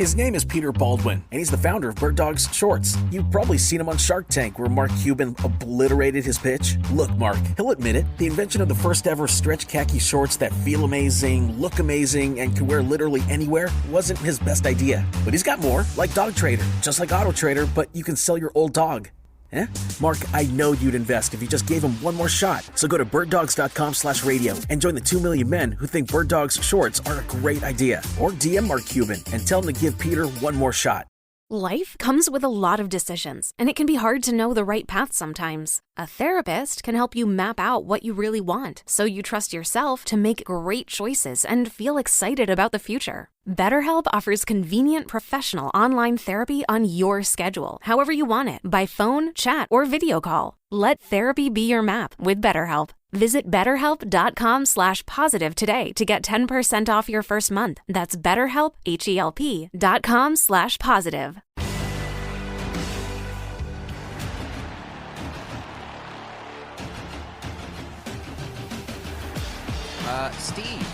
His name is Peter Baldwin, and he's the founder of Bird Dogs Shorts. You've probably seen him on Shark Tank, where Mark Cuban obliterated his pitch. Look, Mark, he'll admit it. The invention of the first ever stretch khaki shorts that feel amazing, look amazing, and can wear literally anywhere wasn't his best idea. But he's got more, like Dog Trader, just like Auto Trader, but you can sell your old dog. Eh? Mark, I know you'd invest if you just gave him one more shot. So go to birddogs.com/radio and join the 2 million men who think Bird Dogs shorts are a great idea. Or DM Mark Cuban and tell him to give Peter one more shot. Life comes with a lot of decisions, and it can be hard to know the right path sometimes. A therapist can help you map out what you really want, so you trust yourself to make great choices and feel excited about the future. BetterHelp offers convenient professional online therapy on your schedule, however you want it, by phone, chat, or video call. Let therapy be your map with BetterHelp. Visit BetterHelp.com/positive today to get 10% off your first month. That's BetterHelp, HELP.com/positive. Steve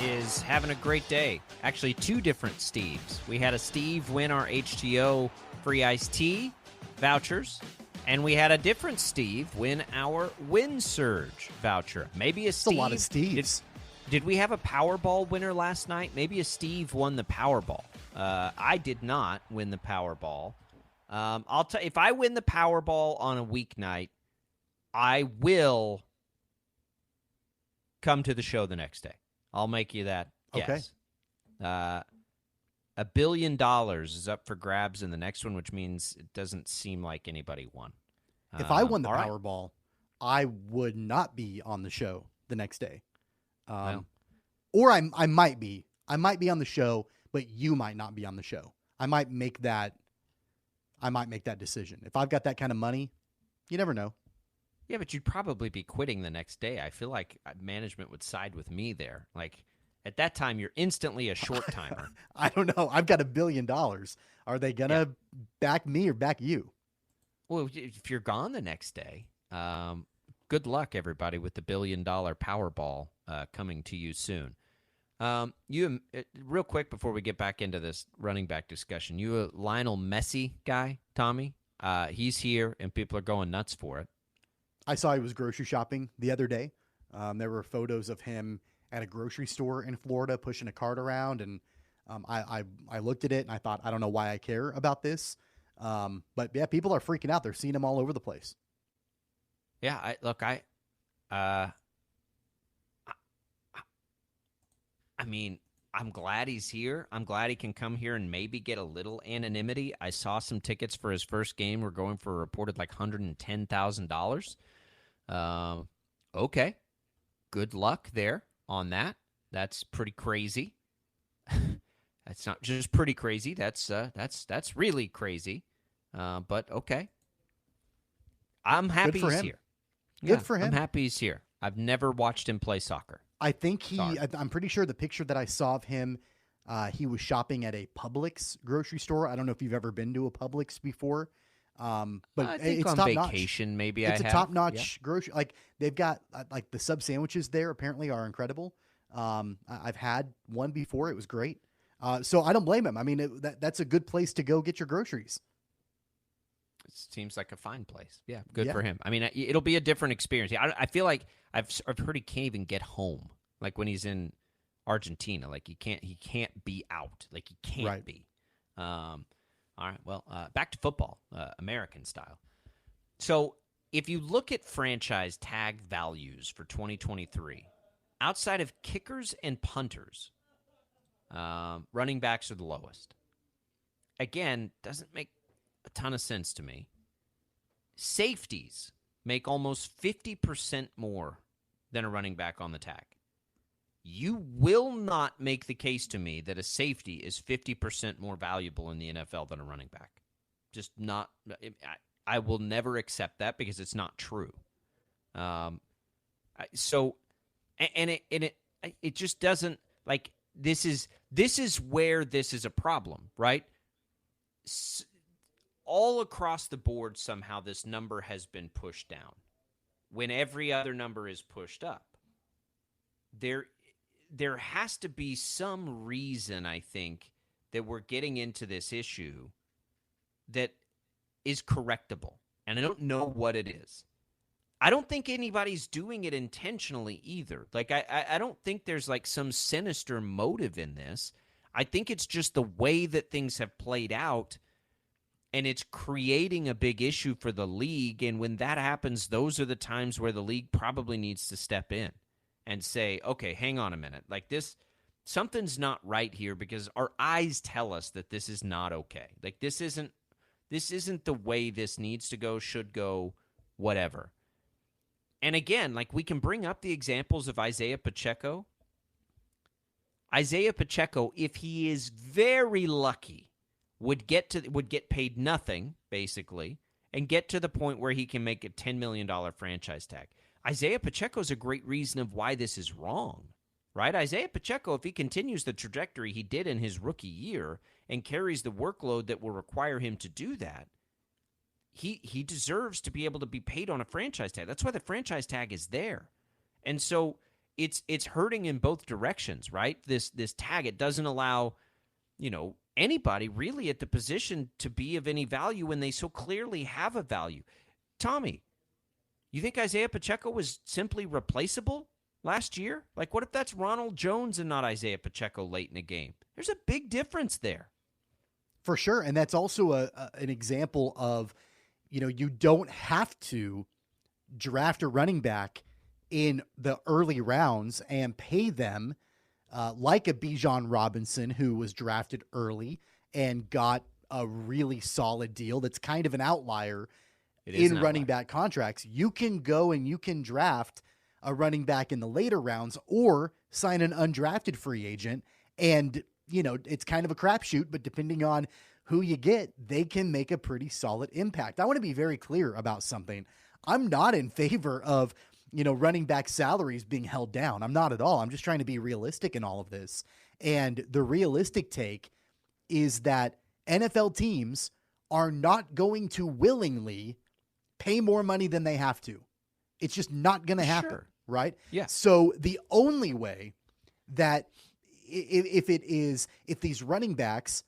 is having a great day. Actually, two different Steves. We had a Steve win our HTO free iced tea vouchers, and we had a different Steve win our Win Surge voucher. Maybe a Steve. That's a lot of Steves. Did we have a Powerball winner last night? Maybe a Steve won the Powerball. I did not win the Powerball. I'll tell if I win the Powerball on a weeknight, I will come to the show the next day. I'll make you that guess. Okay. $1 billion is up for grabs in the next one, which means it doesn't seem like anybody won. If I won the Powerball, I would not be on the show the next day. Or I might be. I might be on the show, but you might not be on the show. I might make that decision. If I've got that kind of money, you never know. Yeah, but you'd probably be quitting the next day. I feel like management would side with me there. Like, at that time, you're instantly a short-timer. I don't know. I've got $1 billion. Are they going to back me or back you? Well, if you're gone the next day, good luck, everybody, with the $1 billion Powerball coming to you soon. Real quick before we get back into this running back discussion, you a Lionel Messi guy, Tommy? He's here, and people are going nuts for it. I saw he was grocery shopping the other day. There were photos of him at a grocery store in Florida pushing a cart around, and I looked at it and I thought, I don't know why I care about this, but yeah, people are freaking out. They're seeing him all over the place. Yeah, I mean, I'm glad he's here. I'm glad he can come here and maybe get a little anonymity. I saw some tickets for his first game were going for a reported like $110,000. Okay. Good luck there on that. That's pretty crazy. That's not just pretty crazy. That's really crazy. But okay. I'm happy he's here. Good for him. I'm happy he's here. I've never watched him play soccer. I think I'm pretty sure the picture that I saw of him, he was shopping at a Publix grocery store. I don't know if you've ever been to a Publix before. But I think it's on vacation, maybe it's a top-notch grocery. Like they've got like the sub sandwiches there apparently are incredible. I've had one before. It was great. So I don't blame him. I mean, that's a good place to go get your groceries. It seems like a fine place. Yeah, good for him. I mean, it'll be a different experience. I feel like I've heard he can't even get home. Like when he's in Argentina, like he can't be out. Like he can't be. All right, well, back to football, American style. So if you look at franchise tag values for 2023, outside of kickers and punters, running backs are the lowest. Again, doesn't make a ton of sense to me. Safeties make almost 50% more than a running back on the tag. You will not make the case to me that a safety is 50% more valuable in the NFL than a running back. Just not. I will never accept that because it's not true. So, and it just doesn't like this is where this is a problem, right? All across the board, somehow this number has been pushed down when every other number is pushed up. There has to be some reason, I think, that we're getting into this issue that is correctable. And I don't know what it is. I don't think anybody's doing it intentionally either. Like, I don't think there's like some sinister motive in this. I think it's just the way that things have played out, and it's creating a big issue for the league. And when that happens, those are the times where the league probably needs to step in and say, okay, hang on a minute. Like this, something's not right here, because our eyes tell us that this is not okay. Like this isn't the way this needs to go, should go, whatever. And again, like we can bring up the examples of Isaiah Pacheco. Isaiah Pacheco, if he is very lucky, would get paid nothing, basically, and get to the point where he can make a $10 million franchise tag. Isaiah Pacheco is a great reason of why this is wrong, right? Isaiah Pacheco, if he continues the trajectory he did in his rookie year and carries the workload that will require him to do that, he deserves to be able to be paid on a franchise tag. That's why the franchise tag is there. And so it's hurting in both directions, right? This tag, it doesn't allow, anybody really at the position to be of any value when they so clearly have a value. Tommy, you think Isaiah Pacheco was simply replaceable last year? Like, what if that's Ronald Jones and not Isaiah Pacheco late in the game? There's a big difference there. For sure. And that's also an example of, you don't have to draft a running back in the early rounds and pay them like a Bijan Robinson, who was drafted early and got a really solid deal. That's kind of an outlier in running back contracts. You can go and you can draft a running back in the later rounds or sign an undrafted free agent. And, it's kind of a crapshoot, but depending on who you get, they can make a pretty solid impact. I want to be very clear about something. I'm not in favor of, running back salaries being held down. I'm not at all. I'm just trying to be realistic in all of this. And the realistic take is that NFL teams are not going to willingly pay more money than they have to. It's just not going to happen, right? Yeah. So the only way that if these running backs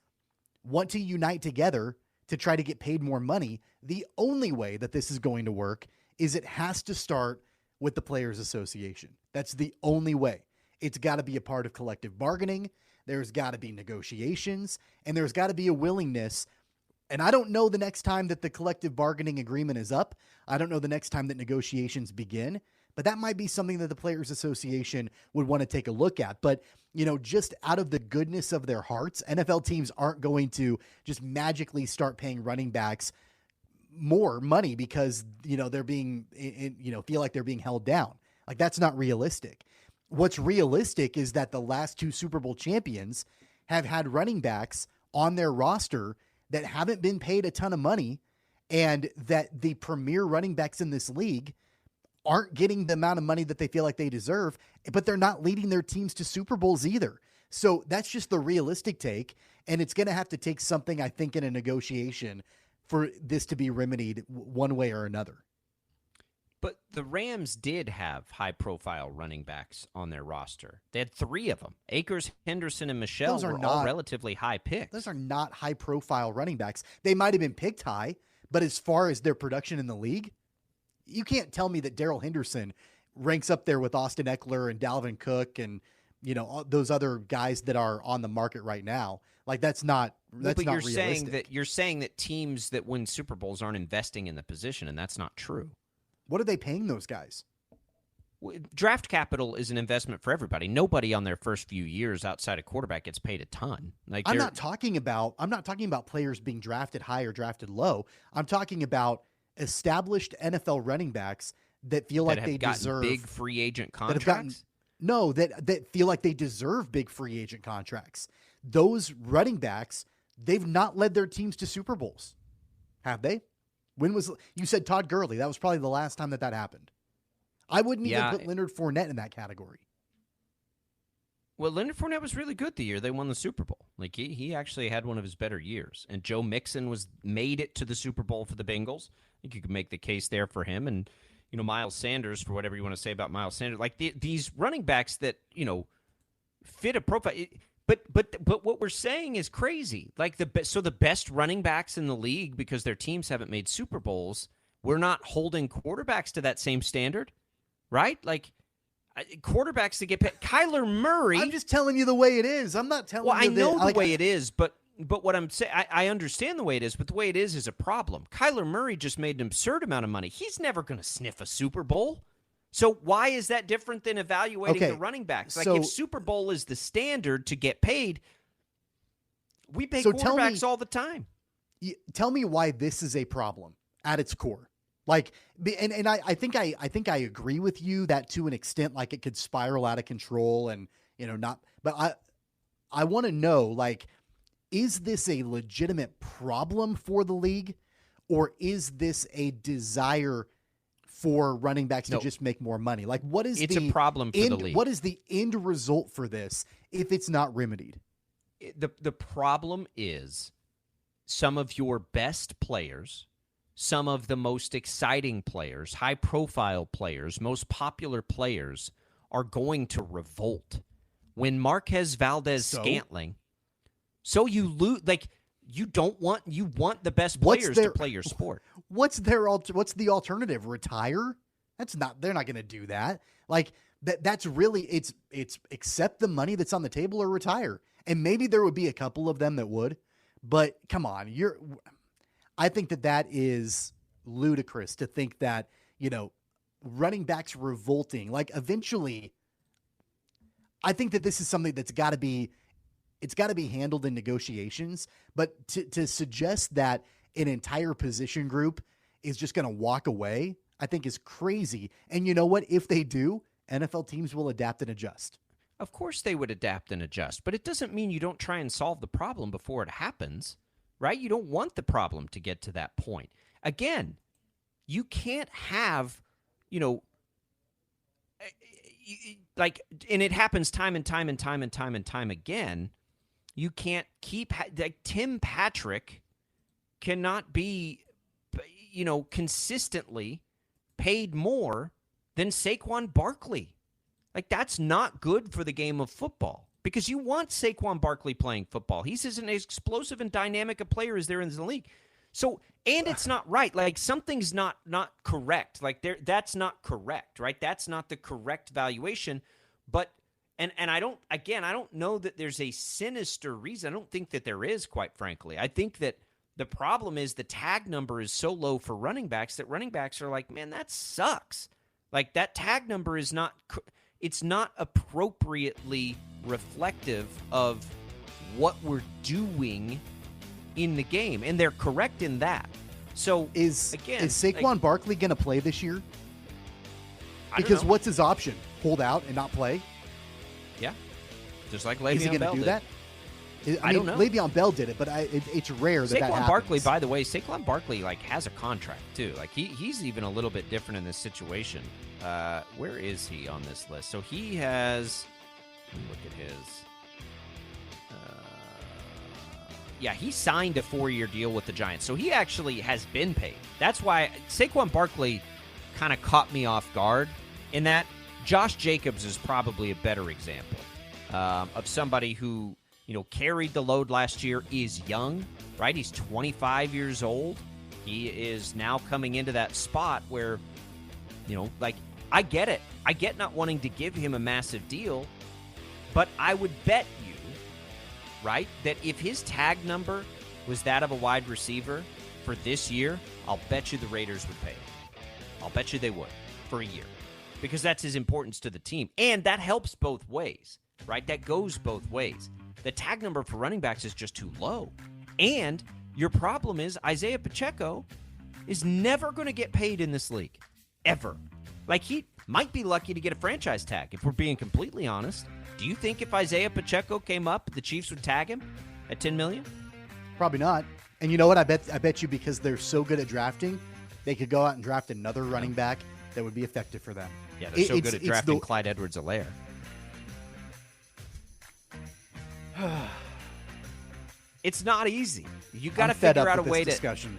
want to unite together to try to get paid more money, the only way that this is going to work is it has to start with the Players Association. That's the only way. It's got to be a part of collective bargaining. There's got to be negotiations, and there's got to be a willingness. And I don't know the next time that the collective bargaining agreement is up. I don't know the next time that negotiations begin, but that might be something that the Players Association would want to take a look at. But, just out of the goodness of their hearts, NFL teams aren't going to just magically start paying running backs more money because, they're being, feel like they're being held down. Like, that's not realistic. What's realistic is that the last two Super Bowl champions have had running backs on their roster that haven't been paid a ton of money, and that the premier running backs in this league aren't getting the amount of money that they feel like they deserve, but they're not leading their teams to Super Bowls either. So that's just the realistic take. And it's going to have to take something, I think, in a negotiation for this to be remedied one way or another. But the Rams did have high-profile running backs on their roster. They had three of them. Akers, Henderson, and Michelle were all relatively high picks. Those are not high-profile running backs. They might have been picked high, but as far as their production in the league, you can't tell me that Darrell Henderson ranks up there with Austin Eckler and Dalvin Cook and, those other guys that are on the market right now. Like, that's not realistic. You're saying that teams that win Super Bowls aren't investing in the position, and that's not true. What are they paying those guys? Draft capital is an investment for everybody. Nobody on their first few years outside of quarterback gets paid a ton. Like, I'm not talking about players being drafted high or drafted low. I'm talking about established NFL running backs that feel like they deserve big free agent contracts. That feel like they deserve big free agent contracts. Those running backs, they've not led their teams to Super Bowls, have they? You said Todd Gurley? That was probably the last time that happened. I wouldn't even put Leonard Fournette in that category. Well, Leonard Fournette was really good the year they won the Super Bowl. Like, he actually had one of his better years. And Joe Mixon made it to the Super Bowl for the Bengals. I think you could make the case there for him. And, Miles Sanders, for whatever you want to say about Miles Sanders. Like, these running backs that, fit a profile. But what we're saying is crazy. Like the best running backs in the league, because their teams haven't made Super Bowls, we're not holding quarterbacks to that same standard, right? Like quarterbacks to get paid. Kyler Murray. I'm just telling you the way it is. I'm not telling you. Well, I know the way it is, but what I'm saying, I understand the way it is, but the way it is a problem. Kyler Murray just made an absurd amount of money. He's never going to sniff a Super Bowl. So why is that different than evaluating the running backs? Like if Super Bowl is the standard to get paid, we pay quarterbacks all the time. Tell me why this is a problem at its core. Like, and I think I agree with you that to an extent, like it could spiral out of control and, not, but I want to know, like, is this a legitimate problem for the league, or is this a desire for running backs to just make more money? Like, what is a problem for the league? What is the end result for this if it's not remedied? The problem is some of your best players, some of the most exciting players, high-profile players, most popular players are going to revolt. When Marquez Valdez-Scantling, so you lose, like, you want the best players to play your sport. What's the alternative? Retire? They're not going to do that. Like that's really, it's accept the money that's on the table or retire. And maybe there would be a couple of them that would, but come on, I think that is ludicrous to think that, running backs revolting, like eventually I think that this is something that's got to be handled in negotiations, but to suggest that an entire position group is just going to walk away, I think is crazy. And you know what? If they do, NFL teams will adapt and adjust. Of course they would adapt and adjust, but it doesn't mean you don't try and solve the problem before it happens, right? You don't want the problem to get to that point. Again, you can't have, like, and it happens time and time and time and time and time again. You can't keep, like, Tim Patrick cannot be, consistently paid more than Saquon Barkley. Like, that's not good for the game of football, because you want Saquon Barkley playing football. He's as explosive and dynamic a player as there in the league. So, and it's not right. Like, something's not correct. Like, that's not correct, right? That's not the correct valuation. But And I don't know that there's a sinister reason. I don't think that there is, quite frankly. I think that the problem is the tag number is so low for running backs that running backs are like, man, that sucks. Like, that tag number is not appropriately reflective of what we're doing in the game. And they're correct in that. So is Saquon Barkley going to play this year? Because what's his option? Hold out and not play? Yeah, just like Le'Veon Bell. Is he going to do that? I don't know. Le'Veon Bell did it, but it's rare that happens. Saquon Barkley, by the way, has a contract too. Like he's even a little bit different in this situation. Where is he on this list? So he has. Let me look at his. He signed a 4-year deal with the Giants, so he actually has been paid. That's why Saquon Barkley kind of caught me off guard in that. Josh Jacobs is probably a better example of somebody who, carried the load last year, is young, right? He's 25 years old. He is now coming into that spot where, I get it. I get not wanting to give him a massive deal, but I would bet you, right, that if his tag number was that of a wide receiver for this year, I'll bet you the Raiders would pay him. I'll bet you they would for a year. Because that's his importance to the team. And that helps both ways, right? That goes both ways. The tag number for running backs is just too low. And your problem is Isaiah Pacheco is never going to get paid in this league. Ever. Like, he might be lucky to get a franchise tag, if we're being completely honest. Do you think if Isaiah Pacheco came up, the Chiefs would tag him at $10 million? Probably not. And you know what? I bet you because they're so good at drafting, they could go out and draft another running back that would be effective for them. Yeah, they're so good at drafting Clyde Edwards-Helaire. It's not easy. You got to figure out a way discussion.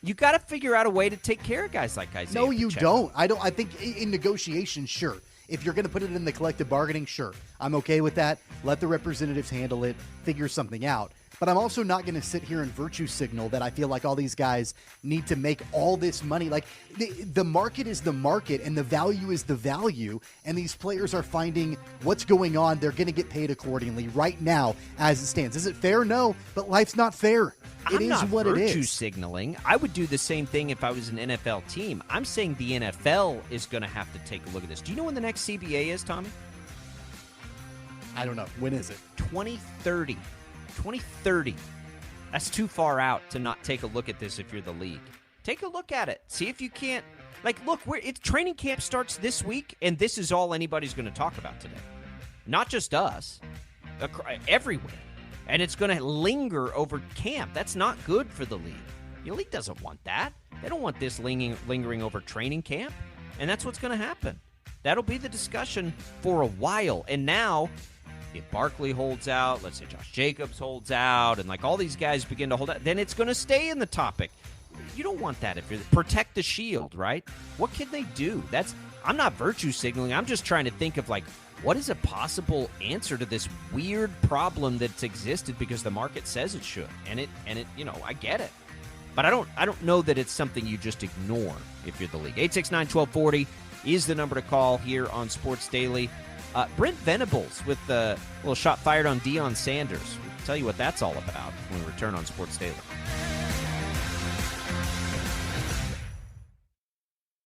You got to figure out a way to take care of guys like Isaiah. No, you don't. I think in negotiations, sure. If you're going to put it in the collective bargaining, sure, I'm okay with that. Let the representatives handle it, figure something out. But I'm also not going to sit here and virtue signal that I feel like all these guys need to make all this money. Like the market is the market and the value is the value. And these players are finding what's going on. They're going to get paid accordingly right now as it stands. Is it fair? No, but life's not fair. It is what it is. I'm not virtue signaling. I would do the same thing if I was an NFL team. I'm saying the NFL is going to have to take a look at this. Do you know when the next CBA is, Tommy? I don't know. When is it? 2030. 2030. That's too far out to not take a look at this if you're the league. Take a look at it. See if you can't. Like, look, training camp starts this week, and this is all anybody's going to talk about today. Not just us. Everywhere. And it's going to linger over camp. That's not good for the league. The league doesn't want that. They don't want this lingering over training camp. And that's what's going to happen. That'll be the discussion for a while. And now, if Barkley holds out, let's say Josh Jacobs holds out, and like all these guys begin to hold out, then it's going to stay in the topic. You don't want that if you're protect the shield, right? What can they do? I'm not virtue signaling. I'm just trying to think of like, what is a possible answer to this weird problem that's existed because the market says it should, and it, I get it, but I don't know that it's something you just ignore if you're the league. 869-1240 is the number to call here on Sports Daily. Brent Venables with the little shot fired on Deion Sanders. We'll tell you what that's all about when we return on Sports Daily.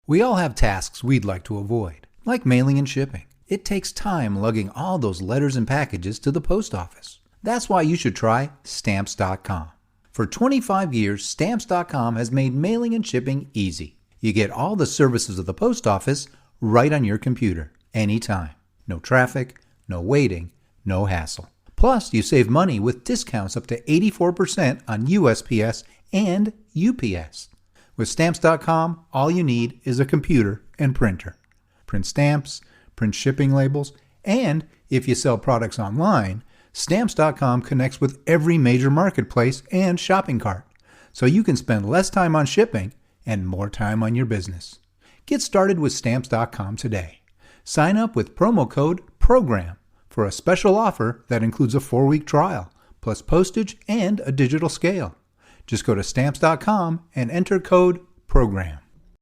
We all have tasks we'd like to avoid, like mailing and shipping. It takes time lugging all those letters and packages to the post office. That's why you should try Stamps.com. For 25 years, Stamps.com has made mailing and shipping easy. You get all the services of the post office right on your computer, anytime. No traffic, no waiting, no hassle. Plus, you save money with discounts up to 84% on USPS and UPS. With Stamps.com, all you need is a computer and printer. Print stamps, print shipping labels, and if you sell products online, Stamps.com connects with every major marketplace and shopping cart, so you can spend less time on shipping and more time on your business. Get started with Stamps.com today. Sign up with promo code PROGRAM for a special offer that includes a 4-week trial, plus postage and a digital scale. Just go to Stamps.com and enter code PROGRAM.